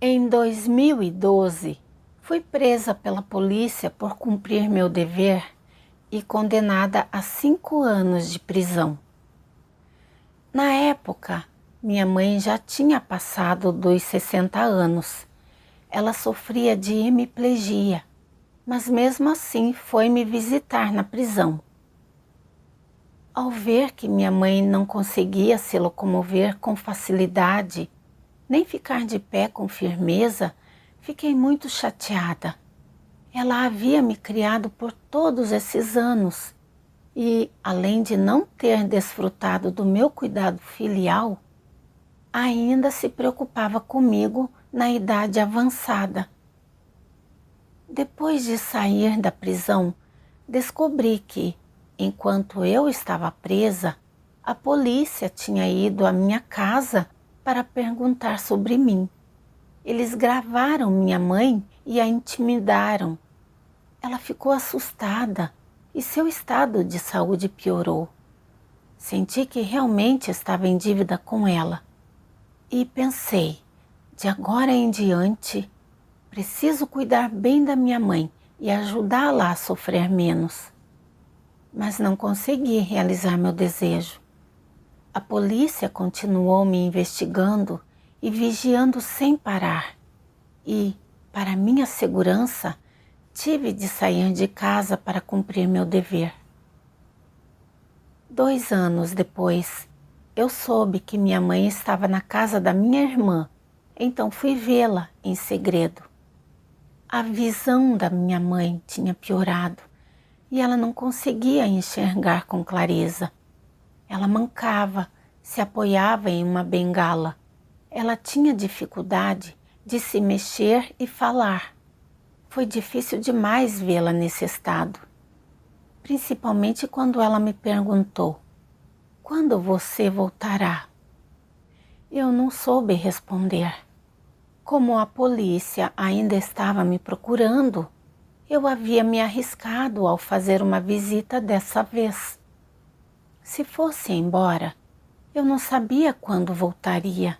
Em 2012, fui presa pela polícia por cumprir meu dever e condenada a 5 anos de prisão. Na época, minha mãe já tinha passado dos 60 anos. Ela sofria de hemiplegia, mas mesmo assim foi me visitar na prisão. Ao ver que minha mãe não conseguia se locomover com facilidade, nem ficar de pé com firmeza, fiquei muito chateada. Ela havia me criado por todos esses anos e, além de não ter desfrutado do meu cuidado filial, ainda se preocupava comigo na idade avançada. Depois de sair da prisão, descobri que, enquanto eu estava presa, a polícia tinha ido à minha casa para perguntar sobre mim. Eles gravaram minha mãe e a intimidaram. Ela ficou assustada e seu estado de saúde piorou. Senti que realmente estava em dívida com ela. E pensei, de agora em diante, preciso cuidar bem da minha mãe e ajudá-la a sofrer menos. Mas não consegui realizar meu desejo. A polícia continuou me investigando e vigiando sem parar. E, para minha segurança, tive de sair de casa para cumprir meu dever. 2 anos depois, eu soube que minha mãe estava na casa da minha irmã, então fui vê-la em segredo. A visão da minha mãe tinha piorado e ela não conseguia enxergar com clareza. Ela mancava, se apoiava em uma bengala. Ela tinha dificuldade de se mexer e falar. Foi difícil demais vê-la nesse estado, principalmente quando ela me perguntou: "Quando você voltará?" Eu não soube responder. Como a polícia ainda estava me procurando, eu havia me arriscado ao fazer uma visita dessa vez. Se fosse embora, eu não sabia quando voltaria.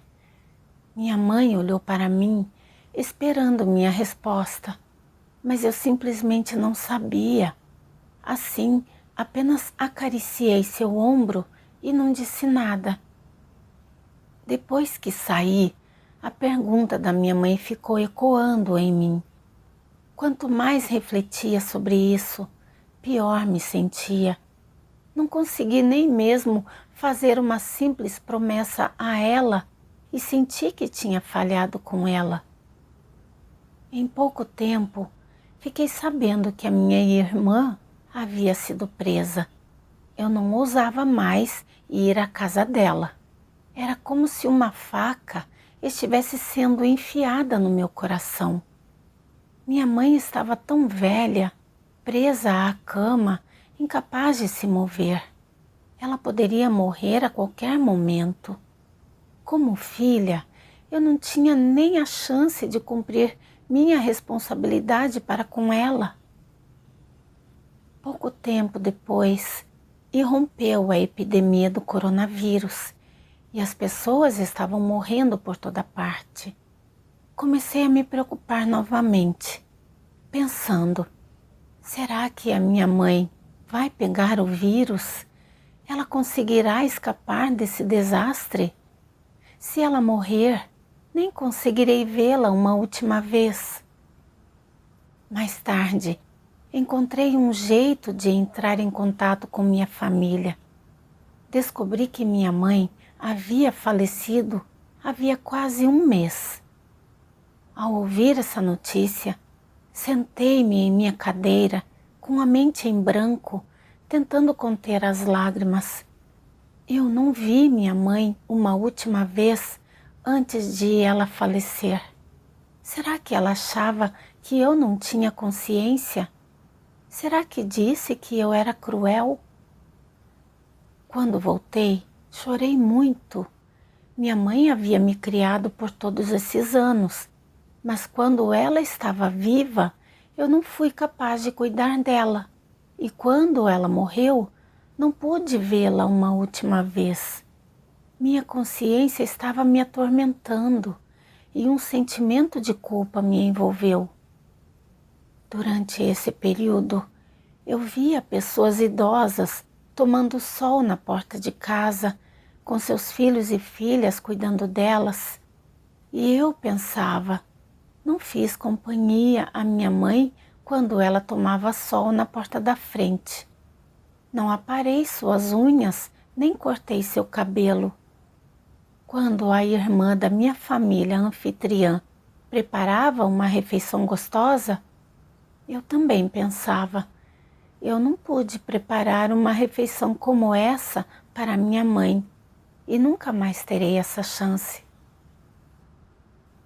Minha mãe olhou para mim, esperando minha resposta, mas eu simplesmente não sabia. Assim, apenas acariciei seu ombro e não disse nada. Depois que saí, a pergunta da minha mãe ficou ecoando em mim. Quanto mais refletia sobre isso, pior me sentia. Não consegui nem mesmo fazer uma simples promessa a ela e senti que tinha falhado com ela. Em pouco tempo, fiquei sabendo que a minha irmã havia sido presa. Eu não ousava mais ir à casa dela. Era como se uma faca estivesse sendo enfiada no meu coração. Minha mãe estava tão velha, presa à cama, incapaz de se mover. Ela poderia morrer a qualquer momento. Como filha, eu não tinha nem a chance de cumprir minha responsabilidade para com ela. Pouco tempo depois, irrompeu a epidemia do coronavírus e as pessoas estavam morrendo por toda parte. Comecei a me preocupar novamente, pensando: será que a minha mãe vai pegar o vírus? Ela conseguirá escapar desse desastre? Se ela morrer, nem conseguirei vê-la uma última vez. Mais tarde, encontrei um jeito de entrar em contato com minha família. Descobri que minha mãe havia falecido havia quase 1 mês. Ao ouvir essa notícia, sentei-me em minha cadeira com a mente em branco, tentando conter as lágrimas. Eu não vi minha mãe uma última vez antes de ela falecer. Será que ela achava que eu não tinha consciência? Será que disse que eu era cruel? Quando voltei, chorei muito. Minha mãe havia me criado por todos esses anos, mas quando ela estava viva, eu não fui capaz de cuidar dela. E quando ela morreu, não pude vê-la uma última vez. Minha consciência estava me atormentando. e um sentimento de culpa me envolveu. Durante esse período, eu via pessoas idosas tomando sol na porta de casa, com seus filhos e filhas cuidando delas. E eu pensava, não fiz companhia à minha mãe quando ela tomava sol na porta da frente. Não aparei suas unhas, nem cortei seu cabelo. Quando a irmã da minha família anfitriã preparava uma refeição gostosa, eu também pensava, eu não pude preparar uma refeição como essa para minha mãe e nunca mais terei essa chance.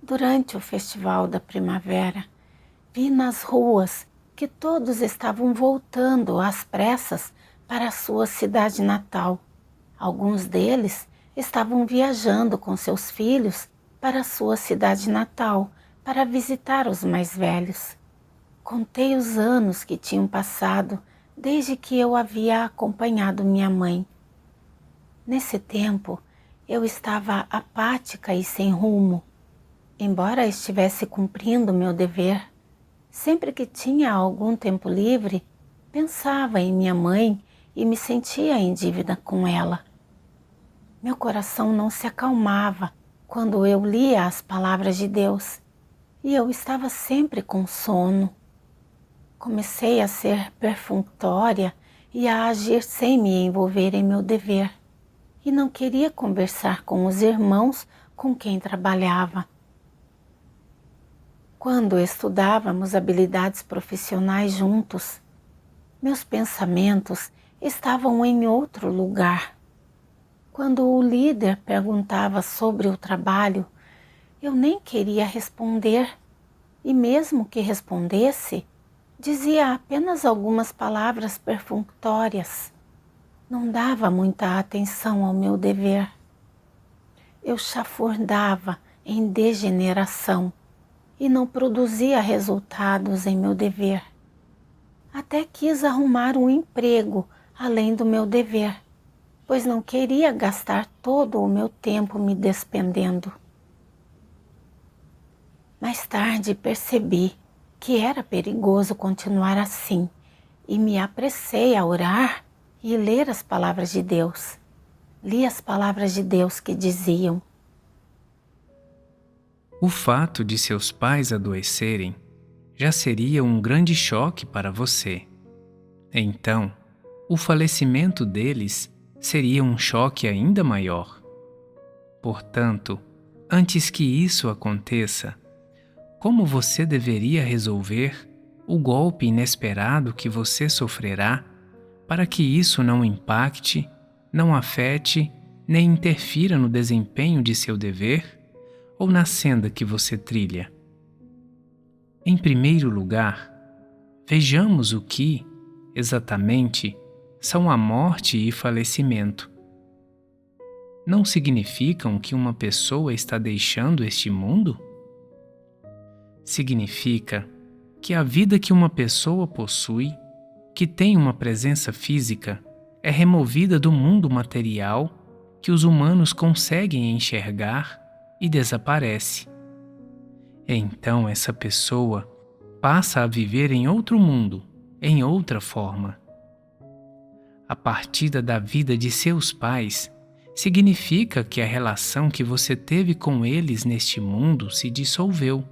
Durante o festival da primavera, vi nas ruas que todos estavam voltando às pressas para a sua cidade natal. Alguns deles estavam viajando com seus filhos para a sua cidade natal para visitar os mais velhos. Contei os anos que tinham passado desde que eu havia acompanhado minha mãe. Nesse tempo, eu estava apática e sem rumo. Embora estivesse cumprindo meu dever, sempre que tinha algum tempo livre, pensava em minha mãe e me sentia em dívida com ela. Meu coração não se acalmava quando eu lia as palavras de Deus e eu estava sempre com sono. Comecei a ser perfunctória e a agir sem me envolver em meu dever e não queria conversar com os irmãos com quem trabalhava. Quando estudávamos habilidades profissionais juntos, meus pensamentos estavam em outro lugar. Quando o líder perguntava sobre o trabalho, eu nem queria responder, e mesmo que respondesse, dizia apenas algumas palavras perfunctórias. Não dava muita atenção ao meu dever. Eu chafurdava em degeneração e não produzia resultados em meu dever. Até quis arrumar um emprego além do meu dever, pois não queria gastar todo o meu tempo me despendendo. Mais tarde percebi que era perigoso continuar assim e me apressei a orar e ler as palavras de Deus. Li as palavras de Deus que diziam: O fato de seus pais adoecerem já seria um grande choque para você. Então, o falecimento deles seria um choque ainda maior. Portanto, antes que isso aconteça, como você deveria resolver o golpe inesperado que você sofrerá para que isso não impacte, não afete, nem interfira no desempenho de seu dever ou na senda que você trilha? Em primeiro lugar, vejamos o que, exatamente, são a morte e falecimento. Não significam que uma pessoa está deixando este mundo? Significa que a vida que uma pessoa possui, que tem uma presença física, é removida do mundo material que os humanos conseguem enxergar e desaparece. Então essa pessoa passa a viver em outro mundo, em outra forma. A partida da vida de seus pais significa que a relação que você teve com eles neste mundo se dissolveu,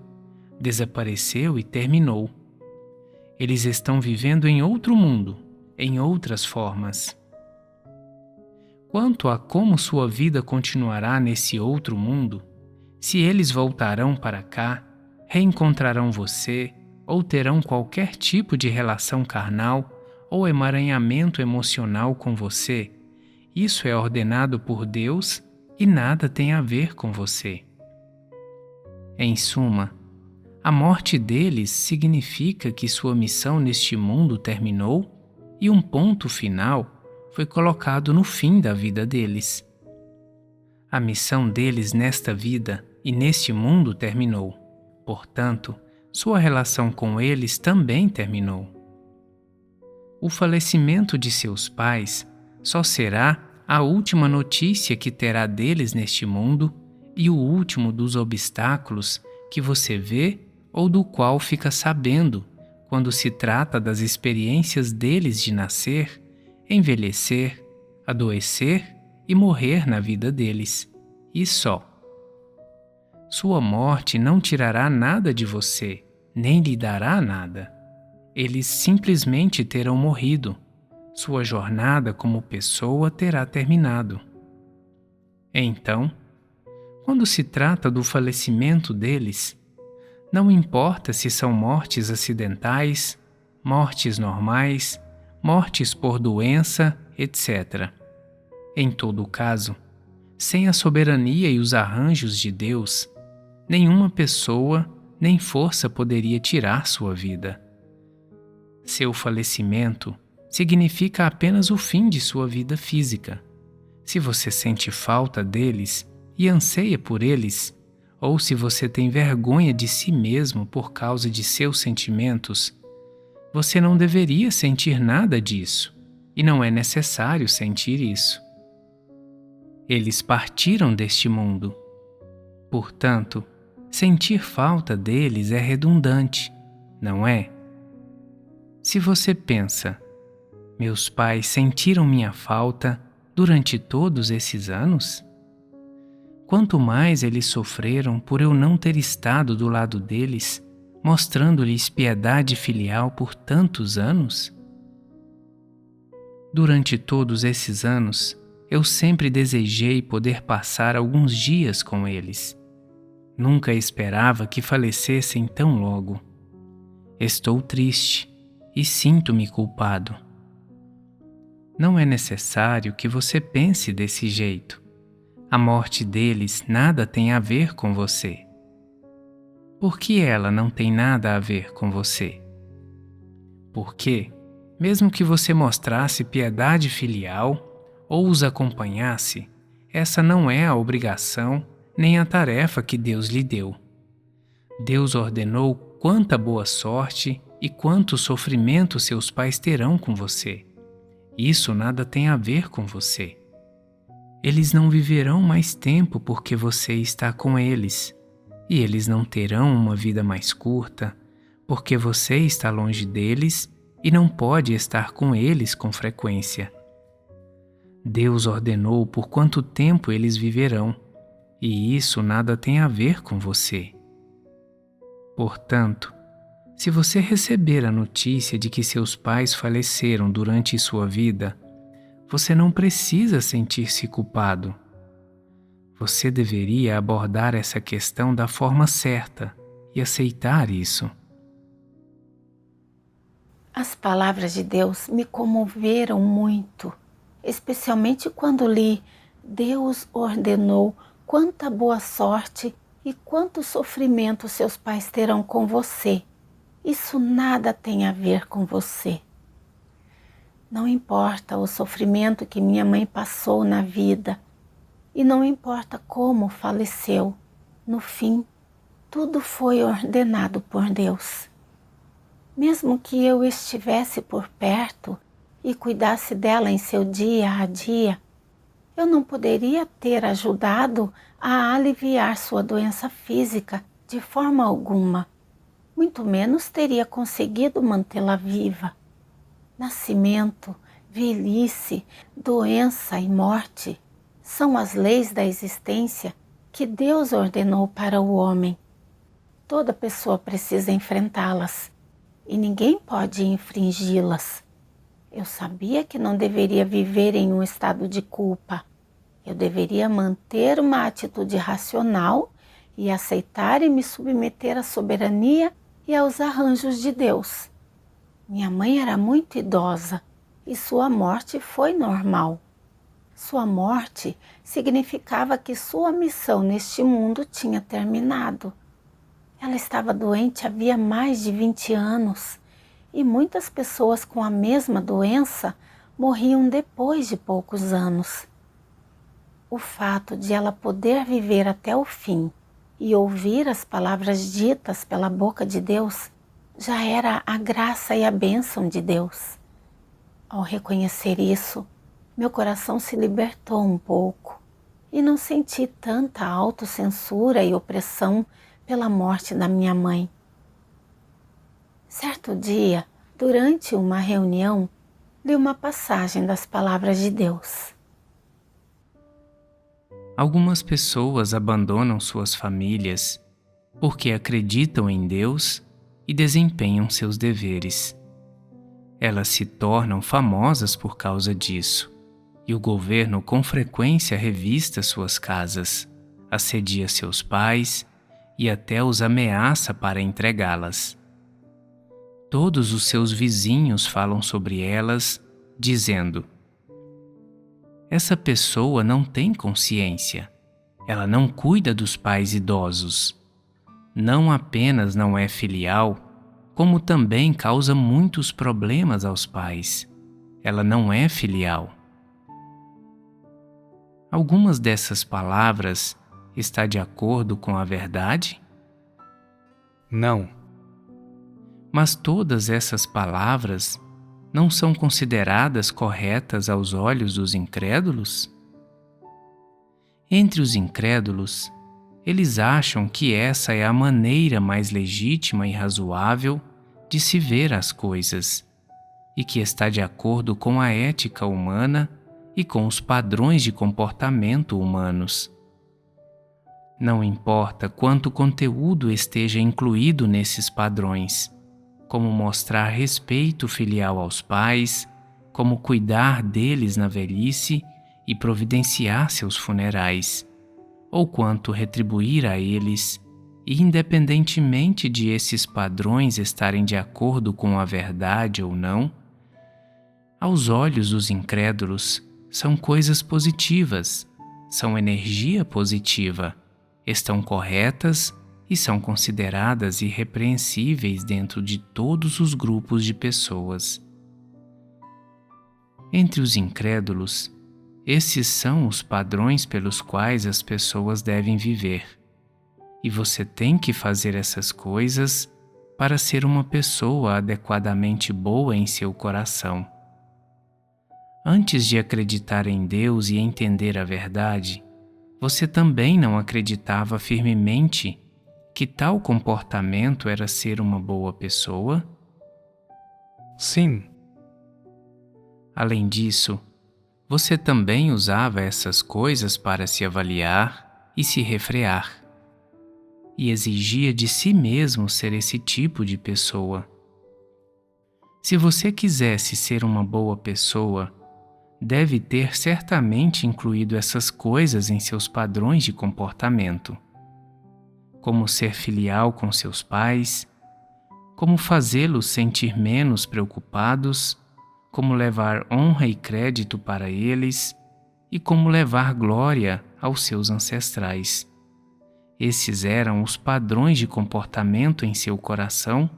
desapareceu e terminou. Eles estão vivendo em outro mundo, em outras formas. Quanto a como sua vida continuará nesse outro mundo, se eles voltarão para cá, reencontrarão você ou terão qualquer tipo de relação carnal ou emaranhamento emocional com você, isso é ordenado por Deus e nada tem a ver com você. Em suma, a morte deles significa que sua missão neste mundo terminou e um ponto final foi colocado no fim da vida deles. A missão deles nesta vida e neste mundo terminou. Portanto, sua relação com eles também terminou. O falecimento de seus pais só será a última notícia que terá deles neste mundo e o último dos obstáculos que você vê ou do qual fica sabendo quando se trata das experiências deles de nascer, envelhecer, adoecer e morrer na vida deles. E só. Sua morte não tirará nada de você, nem lhe dará nada. Eles simplesmente terão morrido. Sua jornada como pessoa terá terminado. Então, quando se trata do falecimento deles, não importa se são mortes acidentais, mortes normais, mortes por doença, etc. Em todo caso, sem a soberania e os arranjos de Deus, nenhuma pessoa nem força poderia tirar sua vida. Seu falecimento significa apenas o fim de sua vida física. Se você sente falta deles e anseia por eles, ou se você tem vergonha de si mesmo por causa de seus sentimentos, você não deveria sentir nada disso, e não é necessário sentir isso. Eles partiram deste mundo. Portanto, sentir falta deles é redundante, não é? Se você pensa, meus pais sentiram minha falta durante todos esses anos? Quanto mais eles sofreram por eu não ter estado do lado deles, mostrando-lhes piedade filial por tantos anos? Durante todos esses anos, eu sempre desejei poder passar alguns dias com eles. Nunca esperava que falecessem tão logo. Estou triste e sinto-me culpado. Não é necessário que você pense desse jeito. A morte deles nada tem a ver com você. Por que ela não tem nada a ver com você? Porque, mesmo que você mostrasse piedade filial ou os acompanhasse, essa não é a obrigação nem a tarefa que Deus lhe deu. Deus ordenou quanta boa sorte e quanto sofrimento seus pais terão com você. Isso nada tem a ver com você. Eles não viverão mais tempo porque você está com eles, e eles não terão uma vida mais curta porque você está longe deles e não pode estar com eles com frequência. Deus ordenou por quanto tempo eles viverão, e isso nada tem a ver com você. Portanto, se você receber a notícia de que seus pais faleceram durante sua vida, você não precisa sentir-se culpado. Você deveria abordar essa questão da forma certa e aceitar isso. As palavras de Deus me comoveram muito, especialmente quando li: Deus ordenou quanta boa sorte e quanto sofrimento seus pais terão com você. Isso nada tem a ver com você. Não importa o sofrimento que minha mãe passou na vida, e não importa como faleceu, no fim, tudo foi ordenado por Deus. Mesmo que eu estivesse por perto e cuidasse dela em seu dia a dia, eu não poderia ter ajudado a aliviar sua doença física de forma alguma, muito menos teria conseguido mantê-la viva. Nascimento, velhice, doença e morte são as leis da existência que Deus ordenou para o homem. Toda pessoa precisa enfrentá-las e ninguém pode infringi-las. Eu sabia que não deveria viver em um estado de culpa. Eu deveria manter uma atitude racional e aceitar e me submeter à soberania e aos arranjos de Deus. Minha mãe era muito idosa e sua morte foi normal. Sua morte significava que sua missão neste mundo tinha terminado. Ela estava doente havia mais de 20 anos e muitas pessoas com a mesma doença morriam depois de poucos anos. O fato de ela poder viver até o fim e ouvir as palavras ditas pela boca de Deus já era a graça e a bênção de Deus. Ao reconhecer isso, meu coração se libertou um pouco e não senti tanta autocensura e opressão pela morte da minha mãe. Certo dia, durante uma reunião, li uma passagem das palavras de Deus. Algumas pessoas abandonam suas famílias porque acreditam em Deus e desempenham seus deveres. Elas se tornam famosas por causa disso, e o governo com frequência revista suas casas, assedia seus pais e até os ameaça para entregá-las. Todos os seus vizinhos falam sobre elas, dizendo: essa pessoa não tem consciência, ela não cuida dos pais idosos. Não apenas não é filial, como também causa muitos problemas aos pais. Ela não é filial. Algumas dessas palavras está de acordo com a verdade? Não. Mas todas essas palavras não são consideradas corretas aos olhos dos incrédulos? Entre os incrédulos, eles acham que essa é a maneira mais legítima e razoável de se ver as coisas, e que está de acordo com a ética humana e com os padrões de comportamento humanos. Não importa quanto conteúdo esteja incluído nesses padrões, como mostrar respeito filial aos pais, como cuidar deles na velhice e providenciar seus funerais, ou quanto retribuir a eles, e independentemente de esses padrões estarem de acordo com a verdade ou não, aos olhos dos incrédulos são coisas positivas, são energia positiva, estão corretas e são consideradas irrepreensíveis dentro de todos os grupos de pessoas. Entre os incrédulos, esses são os padrões pelos quais as pessoas devem viver, e você tem que fazer essas coisas para ser uma pessoa adequadamente boa em seu coração. Antes de acreditar em Deus e entender a verdade, você também não acreditava firmemente que tal comportamento era ser uma boa pessoa? Sim. Além disso, você também usava essas coisas para se avaliar e se refrear, e exigia de si mesmo ser esse tipo de pessoa. Se você quisesse ser uma boa pessoa, deve ter certamente incluído essas coisas em seus padrões de comportamento, como ser filial com seus pais, como fazê-los sentir menos preocupados, como levar honra e crédito para eles e como levar glória aos seus ancestrais. Esses eram os padrões de comportamento em seu coração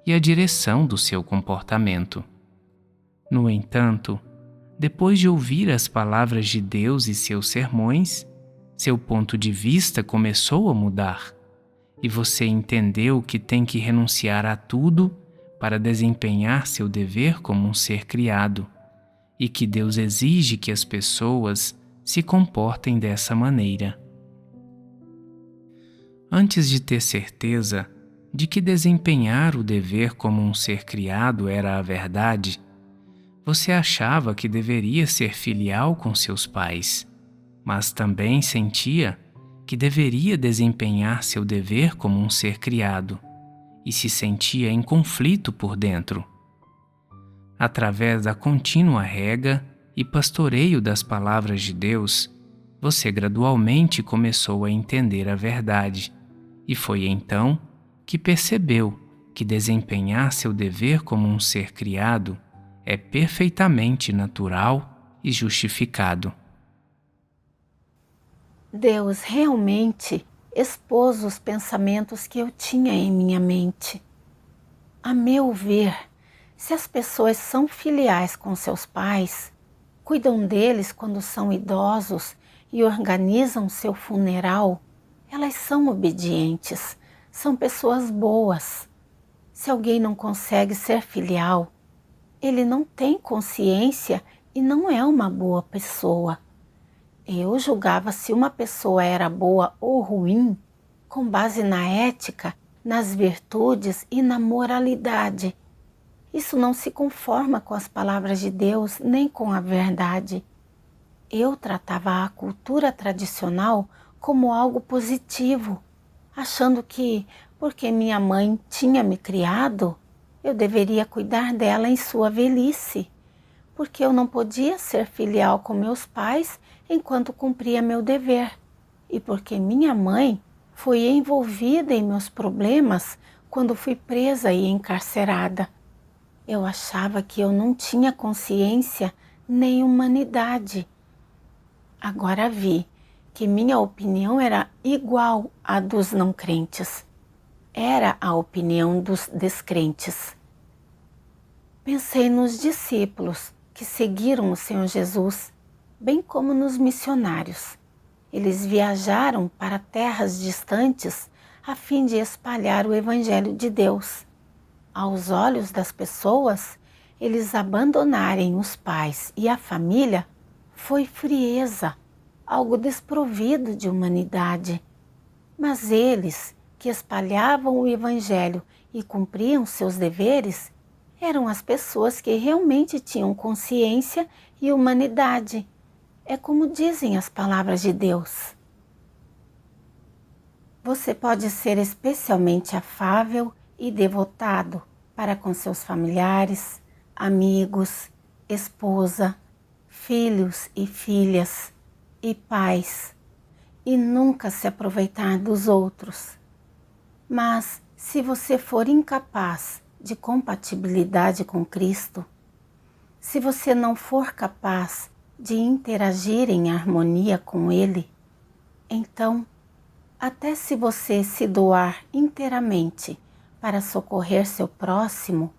e a direção do seu comportamento. No entanto, depois de ouvir as palavras de Deus e seus sermões, seu ponto de vista começou a mudar, e você entendeu que tem que renunciar a tudo para desempenhar seu dever como um ser criado, e que Deus exige que as pessoas se comportem dessa maneira. Antes de ter certeza de que desempenhar o dever como um ser criado era a verdade, você achava que deveria ser filial com seus pais, mas também sentia que deveria desempenhar seu dever como um ser criado, e se sentia em conflito por dentro. Através da contínua rega e pastoreio das palavras de Deus, você gradualmente começou a entender a verdade, e foi então que percebeu que desempenhar seu dever como um ser criado é perfeitamente natural e justificado. Deus realmente expôs os pensamentos que eu tinha em minha mente. A meu ver, se as pessoas são filiais com seus pais, cuidam deles quando são idosos e organizam seu funeral, elas são obedientes, são pessoas boas. Se alguém não consegue ser filial, ele não tem consciência e não é uma boa pessoa. Eu julgava se uma pessoa era boa ou ruim com base na ética, nas virtudes e na moralidade. Isso não se conforma com as palavras de Deus nem com a verdade. Eu tratava a cultura tradicional como algo positivo, achando que, porque minha mãe tinha me criado, eu deveria cuidar dela em sua velhice, porque eu não podia ser filial com meus pais enquanto cumpria meu dever, e porque minha mãe foi envolvida em meus problemas quando fui presa e encarcerada. Eu achava que eu não tinha consciência nem humanidade. Agora vi que minha opinião era igual à dos não crentes. Era a opinião dos descrentes. Pensei nos discípulos que seguiram o Senhor Jesus, bem como nos missionários. Eles viajaram para terras distantes a fim de espalhar o Evangelho de Deus. Aos olhos das pessoas, eles abandonarem os pais e a família foi frieza, algo desprovido de humanidade. Mas eles, que espalhavam o Evangelho e cumpriam seus deveres, eram as pessoas que realmente tinham consciência e humanidade. É como dizem as palavras de Deus. Você pode ser especialmente afável e devotado para com seus familiares, amigos, esposa, filhos e filhas e pais, e nunca se aproveitar dos outros. Mas se você for incapaz de compatibilidade com Cristo, se você não for capaz de interagir em harmonia com Ele, então, até se você se doar inteiramente para socorrer seu próximo,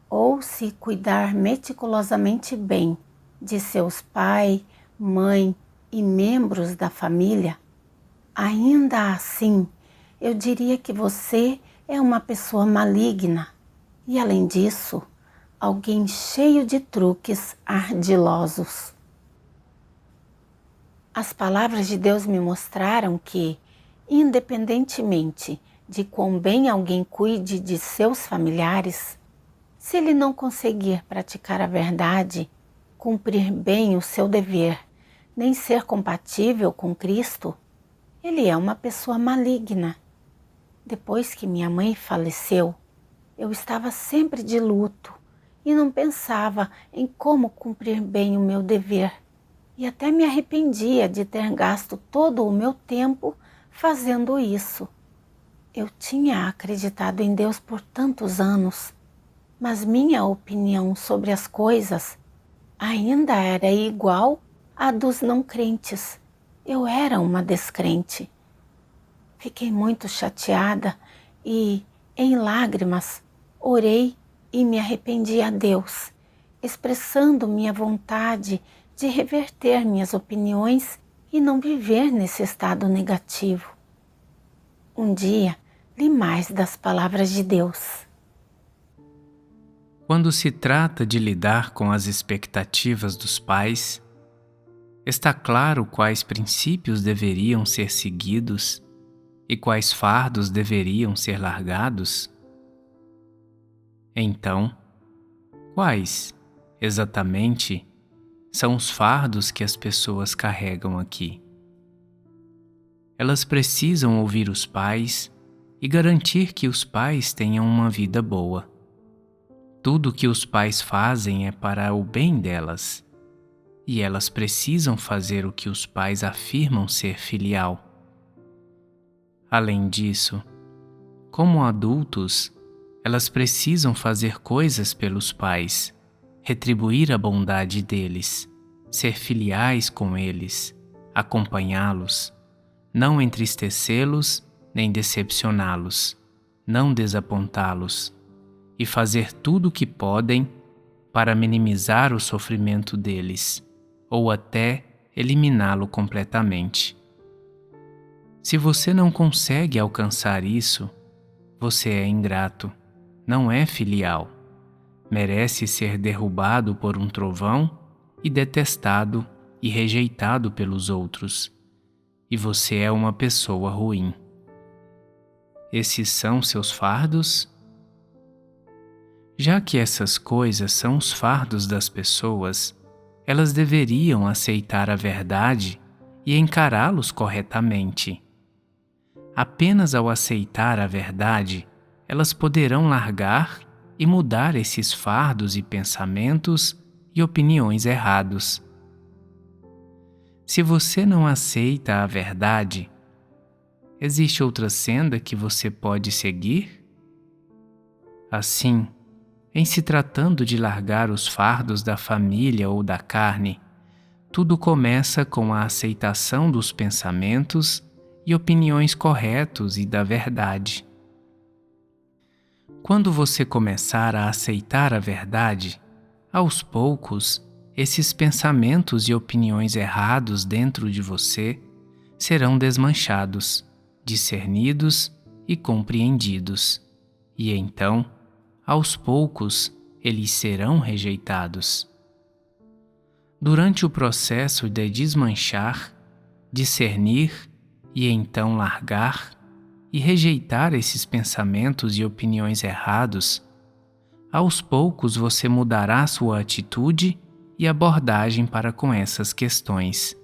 ou se cuidar meticulosamente bem de seus pai, mãe e membros da família, ainda assim, eu diria que você é uma pessoa maligna e, além disso, alguém cheio de truques ardilosos. As palavras de Deus me mostraram que, independentemente de quão bem alguém cuide de seus familiares, se ele não conseguir praticar a verdade, cumprir bem o seu dever, nem ser compatível com Cristo, ele é uma pessoa maligna. Depois que minha mãe faleceu, eu estava sempre de luto e não pensava em como cumprir bem o meu dever. E até me arrependia de ter gasto todo o meu tempo fazendo isso. Eu tinha acreditado em Deus por tantos anos, mas minha opinião sobre as coisas ainda era igual à dos não crentes. Eu era uma descrente. Fiquei muito chateada e, em lágrimas, orei e me arrependi a Deus, expressando minha vontade de reverter minhas opiniões e não viver nesse estado negativo. Um dia, li mais das palavras de Deus. Quando se trata de lidar com as expectativas dos pais, está claro quais princípios deveriam ser seguidos e quais fardos deveriam ser largados? Então, quais, exatamente, são os fardos que as pessoas carregam aqui? Elas precisam ouvir os pais e garantir que os pais tenham uma vida boa. Tudo que os pais fazem é para o bem delas, e elas precisam fazer o que os pais afirmam ser filial. Além disso, como adultos, elas precisam fazer coisas pelos pais, retribuir a bondade deles, ser filiais com eles, acompanhá-los, não entristecê-los nem decepcioná-los, não desapontá-los, e fazer tudo o que podem para minimizar o sofrimento deles, ou até eliminá-lo completamente. Se você não consegue alcançar isso, você é ingrato, não é filial, merece ser derrubado por um trovão e detestado e rejeitado pelos outros, e você é uma pessoa ruim. Esses são seus fardos? Já que essas coisas são os fardos das pessoas, elas deveriam aceitar a verdade e encará-los corretamente. Apenas ao aceitar a verdade, elas poderão largar e mudar esses fardos e pensamentos e opiniões errados. Se você não aceita a verdade, existe outra senda que você pode seguir? Assim, em se tratando de largar os fardos da família ou da carne, tudo começa com a aceitação dos pensamentos e opiniões corretos e da verdade. Quando você começar a aceitar a verdade, aos poucos, esses pensamentos e opiniões errados dentro de você serão desmanchados, discernidos e compreendidos, e então, aos poucos, eles serão rejeitados. Durante o processo de desmanchar, discernir e então largar e rejeitar esses pensamentos e opiniões errados, aos poucos você mudará sua atitude e abordagem para com essas questões.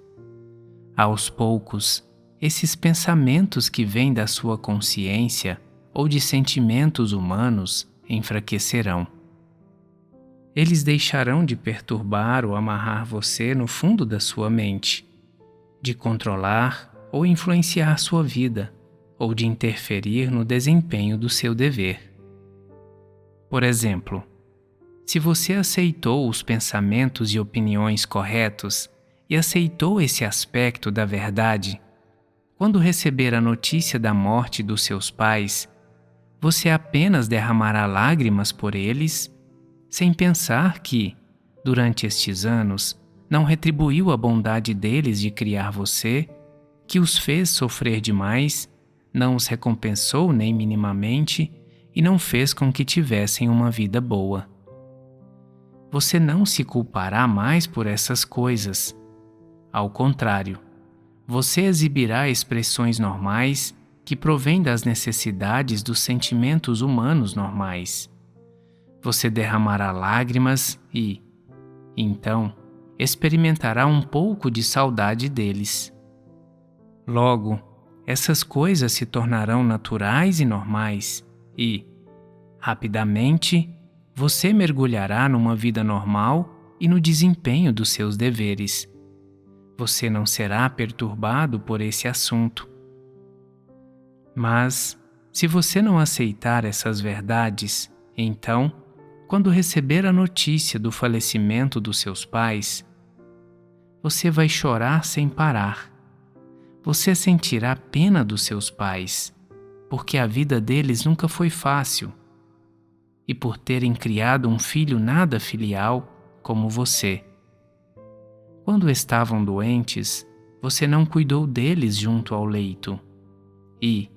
Aos poucos, esses pensamentos que vêm da sua consciência ou de sentimentos humanos enfraquecerão. Eles deixarão de perturbar ou amarrar você no fundo da sua mente, de controlar ou influenciar sua vida, ou de interferir no desempenho do seu dever. Por exemplo, se você aceitou os pensamentos e opiniões corretos e aceitou esse aspecto da verdade, quando receber a notícia da morte dos seus pais, você apenas derramará lágrimas por eles, sem pensar que, durante estes anos, não retribuiu a bondade deles de criar você, que os fez sofrer demais, não os recompensou nem minimamente e não fez com que tivessem uma vida boa. Você não se culpará mais por essas coisas. Ao contrário, você exibirá expressões normais que provêm das necessidades dos sentimentos humanos normais. Você derramará lágrimas e, então, experimentará um pouco de saudade deles. Logo, essas coisas se tornarão naturais e normais e, rapidamente, você mergulhará numa vida normal e no desempenho dos seus deveres. Você não será perturbado por esse assunto. Mas, se você não aceitar essas verdades, então, quando receber a notícia do falecimento dos seus pais, você vai chorar sem parar. Você sentirá pena dos seus pais, porque a vida deles nunca foi fácil, e por terem criado um filho nada filial como você. Quando estavam doentes, você não cuidou deles junto ao leito. E,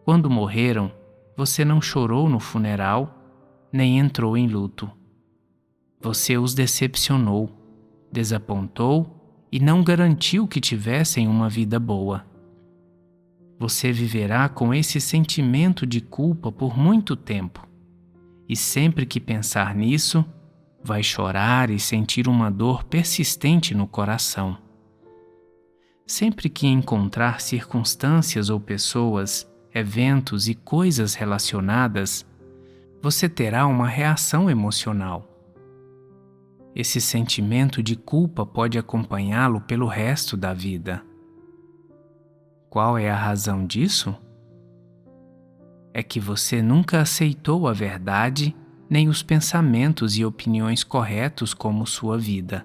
quando morreram, você não chorou no funeral, nem entrou em luto. Você os decepcionou, desapontou e não garantiu que tivessem uma vida boa. Você viverá com esse sentimento de culpa por muito tempo, e sempre que pensar nisso, vai chorar e sentir uma dor persistente no coração. Sempre que encontrar circunstâncias ou pessoas, eventos e coisas relacionadas, você terá uma reação emocional. Esse sentimento de culpa pode acompanhá-lo pelo resto da vida. Qual é a razão disso? É que você nunca aceitou a verdade nem os pensamentos e opiniões corretos como sua vida.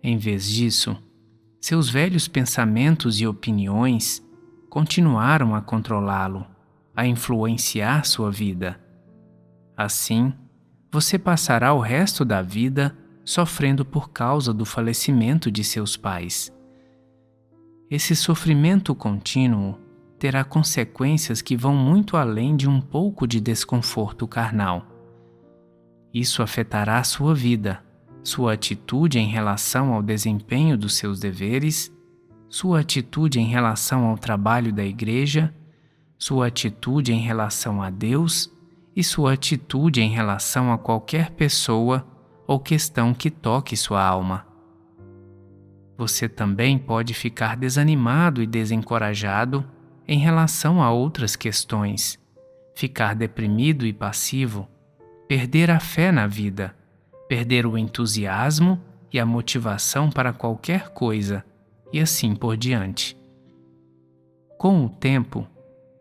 Em vez disso, seus velhos pensamentos e opiniões continuaram a controlá-lo, a influenciar sua vida. Assim, você passará o resto da vida sofrendo por causa do falecimento de seus pais. Esse sofrimento contínuo terá consequências que vão muito além de um pouco de desconforto carnal. Isso afetará sua vida, sua atitude em relação ao desempenho dos seus deveres, sua atitude em relação ao trabalho da igreja, sua atitude em relação a Deus e sua atitude em relação a qualquer pessoa ou questão que toque sua alma. Você também pode ficar desanimado e desencorajado em relação a outras questões, ficar deprimido e passivo, perder a fé na vida, perder o entusiasmo e a motivação para qualquer coisa, e assim por diante. Com o tempo,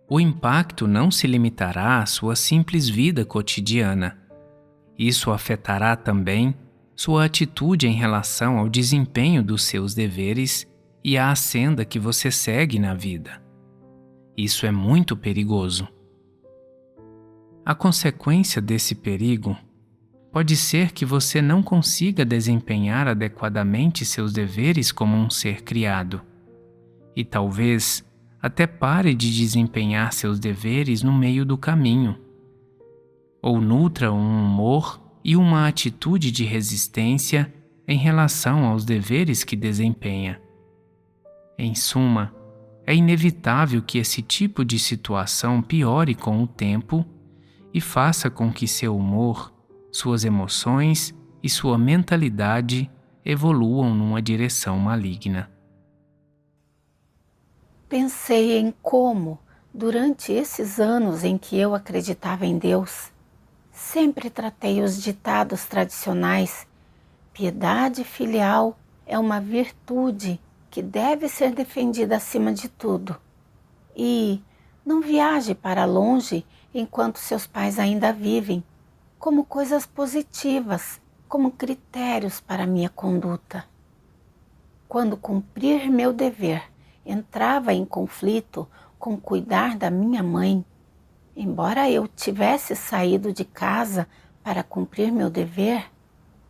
o impacto não se limitará à sua simples vida cotidiana. Isso afetará também sua atitude em relação ao desempenho dos seus deveres e à senda que você segue na vida. Isso é muito perigoso. A consequência desse perigo pode ser que você não consiga desempenhar adequadamente seus deveres como um ser criado, e talvez até pare de desempenhar seus deveres no meio do caminho, ou nutra um humor e uma atitude de resistência em relação aos deveres que desempenha. Em suma, é inevitável que esse tipo de situação piore com o tempo e faça com que seu humor, suas emoções e sua mentalidade evoluam numa direção maligna. Pensei em como, durante esses anos em que eu acreditava em Deus, sempre tratei os ditados tradicionais: piedade filial é uma virtude que deve ser defendida acima de tudo, e não viaje para longe enquanto seus pais ainda vivem, como coisas positivas, como critérios para minha conduta. Quando cumprir meu dever entrava em conflito com cuidar da minha mãe, embora eu tivesse saído de casa para cumprir meu dever,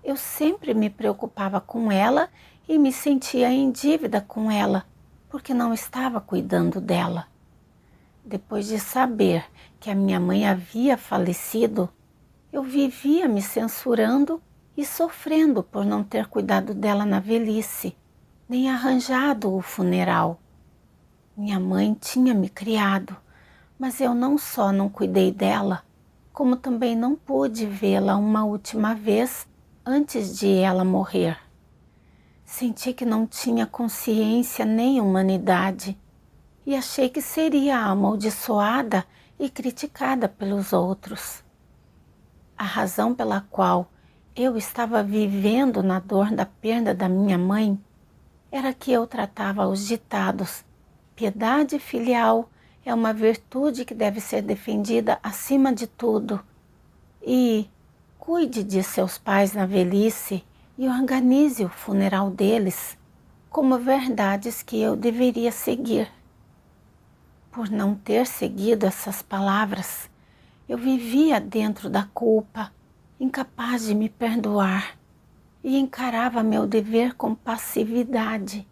eu sempre me preocupava com ela e me sentia em dívida com ela, porque não estava cuidando dela. Depois de saber que a minha mãe havia falecido, eu vivia me censurando e sofrendo por não ter cuidado dela na velhice, nem arranjado o funeral. Minha mãe tinha me criado, mas eu não só não cuidei dela, como também não pude vê-la uma última vez antes de ela morrer. Senti que não tinha consciência nem humanidade e achei que seria amaldiçoada e criticada pelos outros. A razão pela qual eu estava vivendo na dor da perda da minha mãe era que eu tratava os ditados: piedade filial é uma virtude que deve ser defendida acima de tudo, e cuide de seus pais na velhice e organize o funeral deles, como verdades que eu deveria seguir. Por não ter seguido essas palavras, eu vivia dentro da culpa, incapaz de me perdoar, e encarava meu dever com passividade.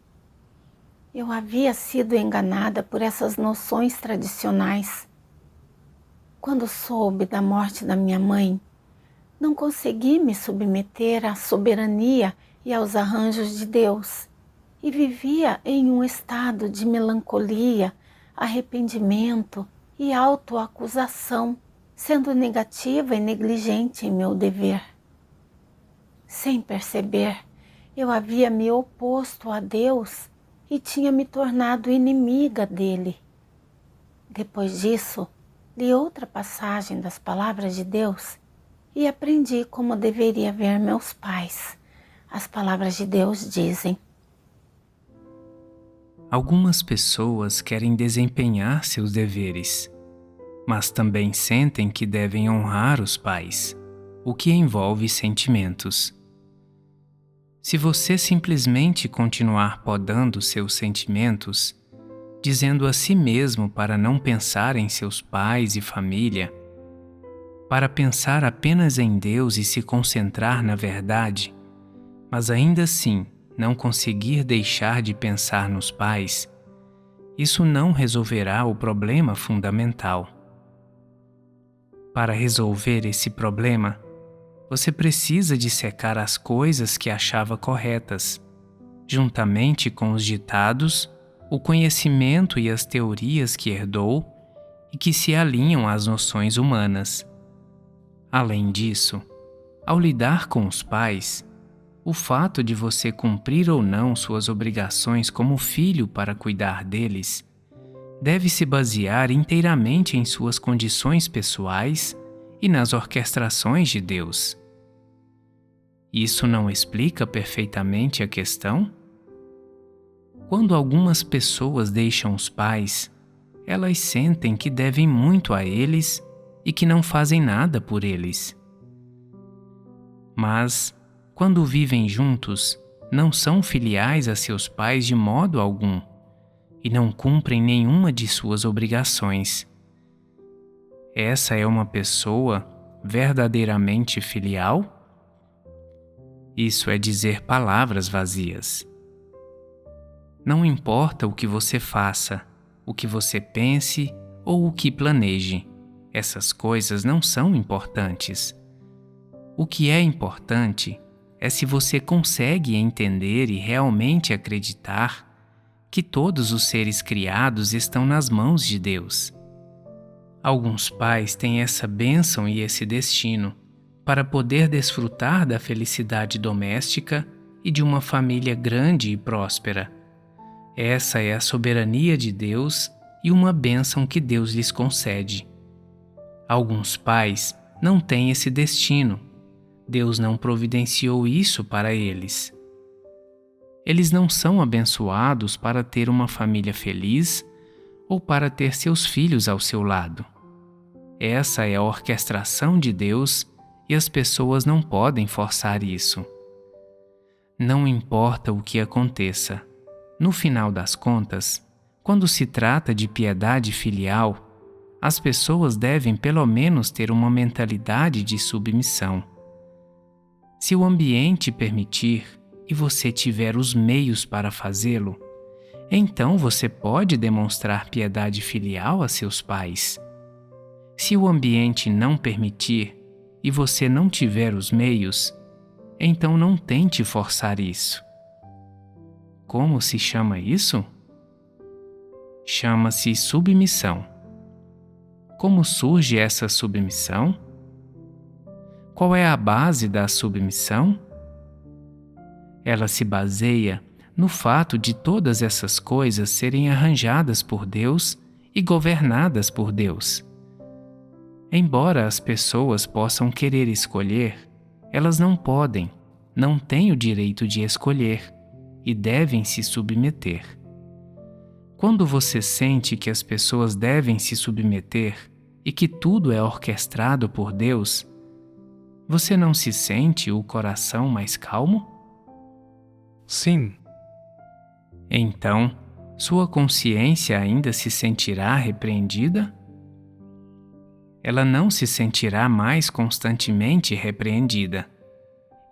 Eu havia sido enganada por essas noções tradicionais. Quando soube da morte da minha mãe, não consegui me submeter à soberania e aos arranjos de Deus, e vivia em um estado de melancolia, arrependimento e autoacusação, sendo negativa e negligente em meu dever. Sem perceber, eu havia me oposto a Deus e tinha me tornado inimiga dele. Depois disso, li outra passagem das palavras de Deus e aprendi como deveria ver meus pais. As palavras de Deus dizem: Algumas pessoas querem desempenhar seus deveres, mas também sentem que devem honrar os pais, o que envolve sentimentos. Se você simplesmente continuar podando seus sentimentos, dizendo a si mesmo para não pensar em seus pais e família, para pensar apenas em Deus e se concentrar na verdade, mas ainda assim não conseguir deixar de pensar nos pais, isso não resolverá o problema fundamental. Para resolver esse problema, você precisa dissecar as coisas que achava corretas, juntamente com os ditados, o conhecimento e as teorias que herdou e que se alinham às noções humanas. Além disso, ao lidar com os pais, o fato de você cumprir ou não suas obrigações como filho para cuidar deles deve se basear inteiramente em suas condições pessoais e nas orquestrações de Deus. Isso não explica perfeitamente a questão? Quando algumas pessoas deixam os pais, elas sentem que devem muito a eles e que não fazem nada por eles. Mas, quando vivem juntos, não são filiais a seus pais de modo algum e não cumprem nenhuma de suas obrigações. Essa é uma pessoa verdadeiramente filial? Isso é dizer palavras vazias. Não importa o que você faça, o que você pense ou o que planeje, essas coisas não são importantes. O que é importante é se você consegue entender e realmente acreditar que todos os seres criados estão nas mãos de Deus. Alguns pais têm essa bênção e esse destino para poder desfrutar da felicidade doméstica e de uma família grande e próspera. Essa é a soberania de Deus e uma bênção que Deus lhes concede. Alguns pais não têm esse destino. Deus não providenciou isso para eles. Eles não são abençoados para ter uma família feliz ou para ter seus filhos ao seu lado. Essa é a orquestração de Deus e as pessoas não podem forçar isso. Não importa o que aconteça. No final das contas, quando se trata de piedade filial, as pessoas devem pelo menos ter uma mentalidade de submissão. Se o ambiente permitir e você tiver os meios para fazê-lo, então você pode demonstrar piedade filial a seus pais. Se o ambiente não permitir e você não tiver os meios, então não tente forçar isso. Como se chama isso? Chama-se submissão. Como surge essa submissão? Qual é a base da submissão? Ela se baseia no fato de todas essas coisas serem arranjadas por Deus e governadas por Deus. Embora as pessoas possam querer escolher, elas não podem, não têm o direito de escolher e devem se submeter. Quando você sente que as pessoas devem se submeter e que tudo é orquestrado por Deus, você não se sente o coração mais calmo? Sim. Então, sua consciência ainda se sentirá repreendida? Ela não se sentirá mais constantemente repreendida.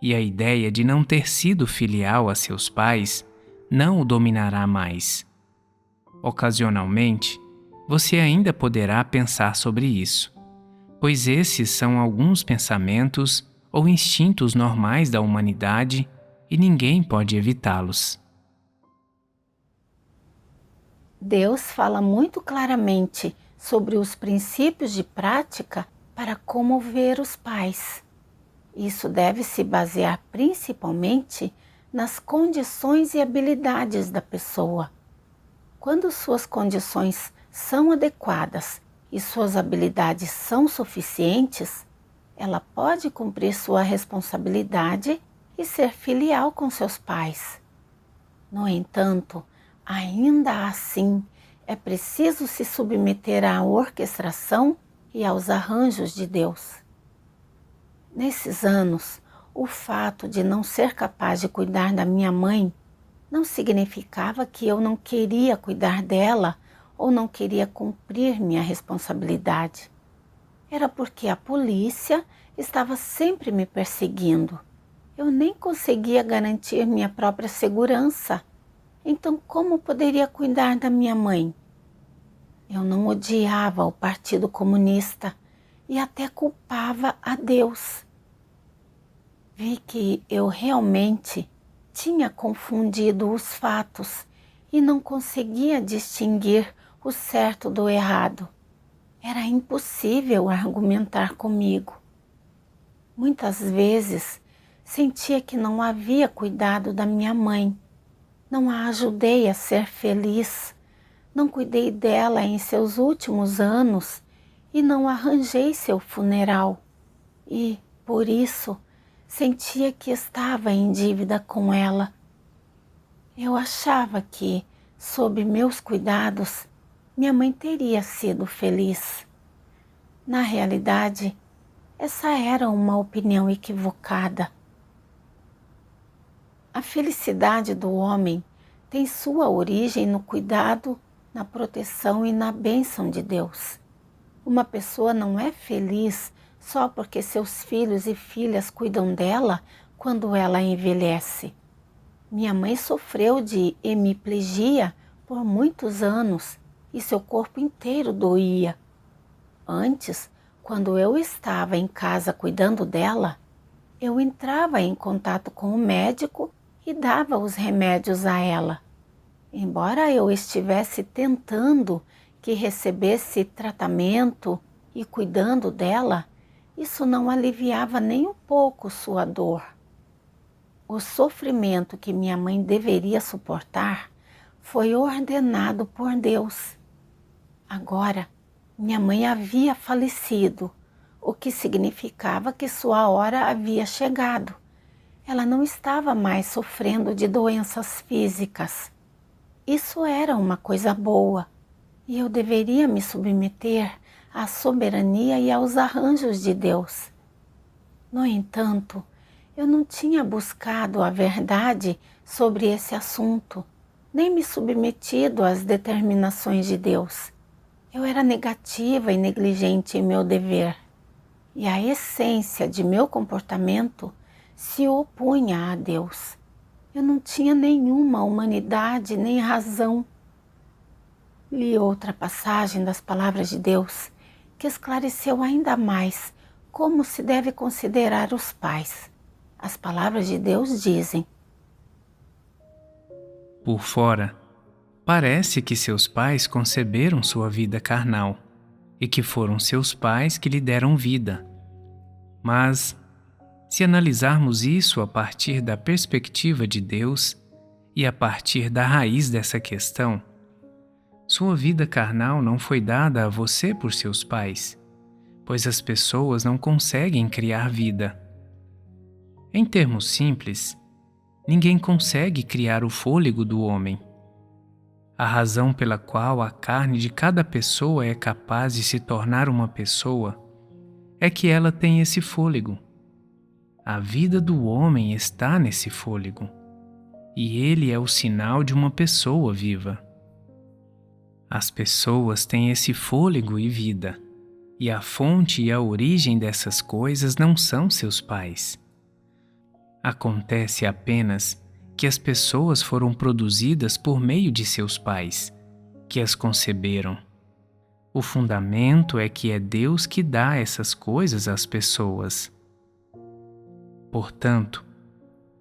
E a ideia de não ter sido filial a seus pais não o dominará mais. Ocasionalmente, você ainda poderá pensar sobre isso, pois esses são alguns pensamentos ou instintos normais da humanidade e ninguém pode evitá-los. Deus fala muito claramente sobre os princípios de prática para comover os pais. Isso deve se basear principalmente nas condições e habilidades da pessoa. Quando suas condições são adequadas e suas habilidades são suficientes, ela pode cumprir sua responsabilidade e ser filial com seus pais. No entanto, ainda assim, é preciso se submeter à orquestração e aos arranjos de Deus. Nesses anos, o fato de não ser capaz de cuidar da minha mãe não significava que eu não queria cuidar dela ou não queria cumprir minha responsabilidade. Era porque a polícia estava sempre me perseguindo. Eu nem conseguia garantir minha própria segurança. Então, como poderia cuidar da minha mãe? Eu não odiava o Partido Comunista e até culpava a Deus. Vi que eu realmente tinha confundido os fatos e não conseguia distinguir o certo do errado. Era impossível argumentar comigo. Muitas vezes sentia que não havia cuidado da minha mãe, não a ajudei a ser feliz, não cuidei dela em seus últimos anos e não arranjei seu funeral. E, por isso, sentia que estava em dívida com ela. Eu achava que, sob meus cuidados, minha mãe teria sido feliz. Na realidade, essa era uma opinião equivocada. A felicidade do homem tem sua origem no cuidado, na proteção e na bênção de Deus. Uma pessoa não é feliz só porque seus filhos e filhas cuidam dela quando ela envelhece. Minha mãe sofreu de hemiplegia por muitos anos e seu corpo inteiro doía. Antes, quando eu estava em casa cuidando dela, eu entrava em contato com o médico e dava os remédios a ela. Embora eu estivesse tentando que recebesse tratamento e cuidando dela, isso não aliviava nem um pouco sua dor. O sofrimento que minha mãe deveria suportar foi ordenado por Deus. Agora, minha mãe havia falecido, o que significava que sua hora havia chegado. Ela não estava mais sofrendo de doenças físicas. Isso era uma coisa boa, e eu deveria me submeter à soberania e aos arranjos de Deus. No entanto, eu não tinha buscado a verdade sobre esse assunto, nem me submetido às determinações de Deus. Eu era negativa e negligente em meu dever, e a essência de meu comportamento se opunha a Deus. Eu não tinha nenhuma humanidade nem razão. Li outra passagem das palavras de Deus que esclareceu ainda mais como se deve considerar os pais. As palavras de Deus dizem: Por fora, parece que seus pais conceberam sua vida carnal e que foram seus pais que lhe deram vida. Mas, se analisarmos isso a partir da perspectiva de Deus e a partir da raiz dessa questão, sua vida carnal não foi dada a você por seus pais, pois as pessoas não conseguem criar vida. Em termos simples, ninguém consegue criar o fôlego do homem. A razão pela qual a carne de cada pessoa é capaz de se tornar uma pessoa é que ela tem esse fôlego. A vida do homem está nesse fôlego, e ele é o sinal de uma pessoa viva. As pessoas têm esse fôlego e vida, e a fonte e a origem dessas coisas não são seus pais. Acontece apenas que as pessoas foram produzidas por meio de seus pais, que as conceberam. O fundamento é que é Deus que dá essas coisas às pessoas. Portanto,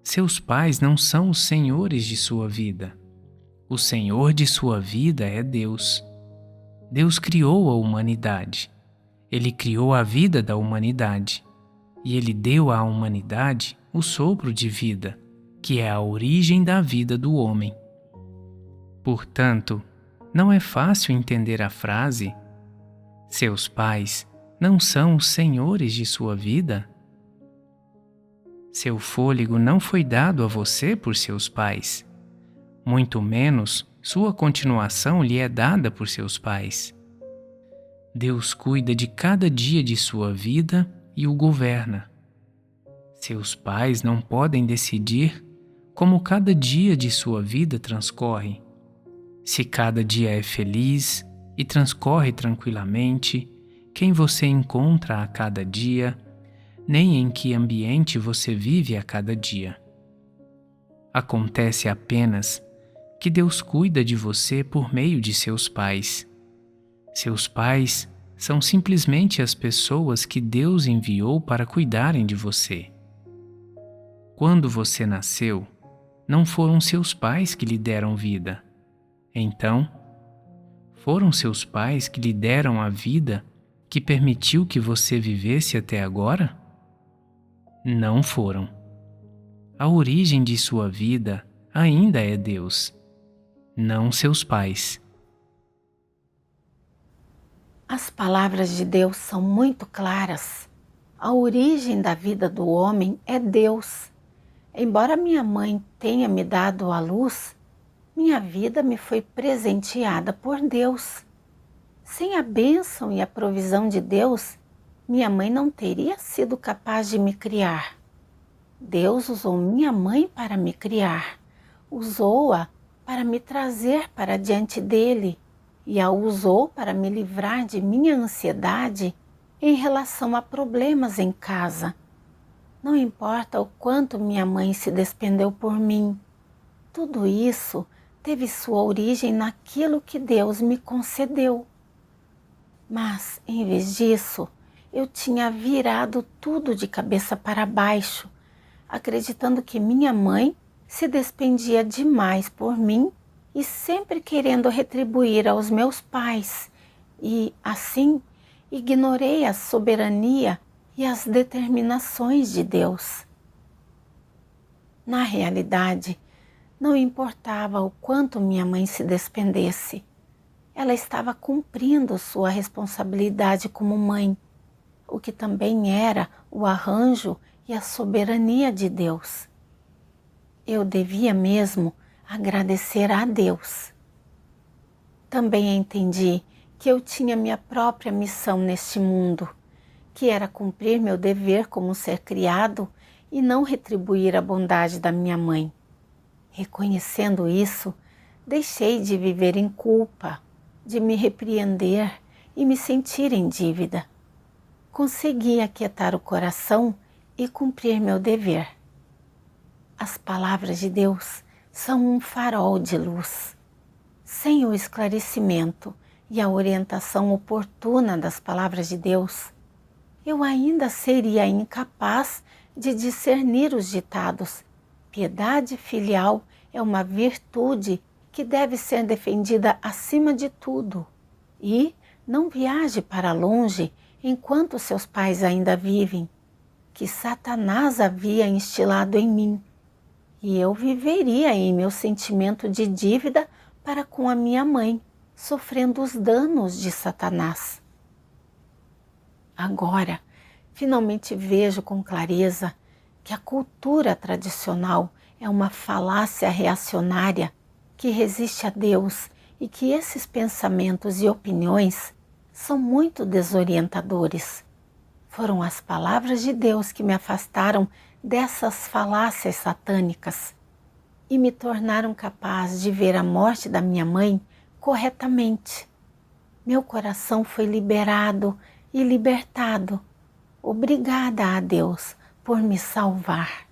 seus pais não são os senhores de sua vida. O Senhor de sua vida é Deus. Deus criou a humanidade. Ele criou a vida da humanidade. E Ele deu à humanidade o sopro de vida, que é a origem da vida do homem. Portanto, não é fácil entender a frase: seus pais não são os senhores de sua vida? Seu fôlego não foi dado a você por seus pais. Muito menos sua continuação lhe é dada por seus pais. Deus cuida de cada dia de sua vida e o governa. Seus pais não podem decidir como cada dia de sua vida transcorre. Se cada dia é feliz e transcorre tranquilamente, quem você encontra a cada dia, nem em que ambiente você vive a cada dia. Acontece apenas que Deus cuida de você por meio de seus pais. Seus pais são simplesmente as pessoas que Deus enviou para cuidarem de você. Quando você nasceu, não foram seus pais que lhe deram vida. Então, foram seus pais que lhe deram a vida que permitiu que você vivesse até agora? Não foram. A origem de sua vida ainda é Deus, não seus pais. As palavras de Deus são muito claras. A origem da vida do homem é Deus. Embora minha mãe tenha me dado a luz, minha vida me foi presenteada por Deus. Sem a bênção e a provisão de Deus, minha mãe não teria sido capaz de me criar. Deus usou minha mãe para me criar, usou-a para me trazer para diante dele e a usou para me livrar de minha ansiedade em relação a problemas em casa. Não importa o quanto minha mãe se despendeu por mim, tudo isso teve sua origem naquilo que Deus me concedeu. Mas, em vez disso, eu tinha virado tudo de cabeça para baixo, acreditando que minha mãe se despendia demais por mim e sempre querendo retribuir aos meus pais. E, assim, ignorei a soberania e as determinações de Deus. Na realidade, não importava o quanto minha mãe se despendesse. Ela estava cumprindo sua responsabilidade como mãe, o que também era o arranjo e a soberania de Deus. Eu devia mesmo agradecer a Deus. Também entendi que eu tinha minha própria missão neste mundo, que era cumprir meu dever como ser criado e não retribuir a bondade da minha mãe. Reconhecendo isso, deixei de viver em culpa, de me repreender e me sentir em dívida. Consegui aquietar o coração e cumprir meu dever. As palavras de Deus são um farol de luz. Sem o esclarecimento e a orientação oportuna das palavras de Deus, eu ainda seria incapaz de discernir os ditados. Piedade filial é uma virtude que deve ser defendida acima de tudo. E não viaje para longe enquanto seus pais ainda vivem, que Satanás havia instilado em mim, e eu viveria em meu sentimento de dívida para com a minha mãe, sofrendo os danos de Satanás. Agora, finalmente vejo com clareza que a cultura tradicional é uma falácia reacionária que resiste a Deus e que esses pensamentos e opiniões são muito desorientadores. Foram as palavras de Deus que me afastaram dessas falácias satânicas e me tornaram capaz de ver a morte da minha mãe corretamente. Meu coração foi liberado e libertado. Obrigada a Deus por me salvar.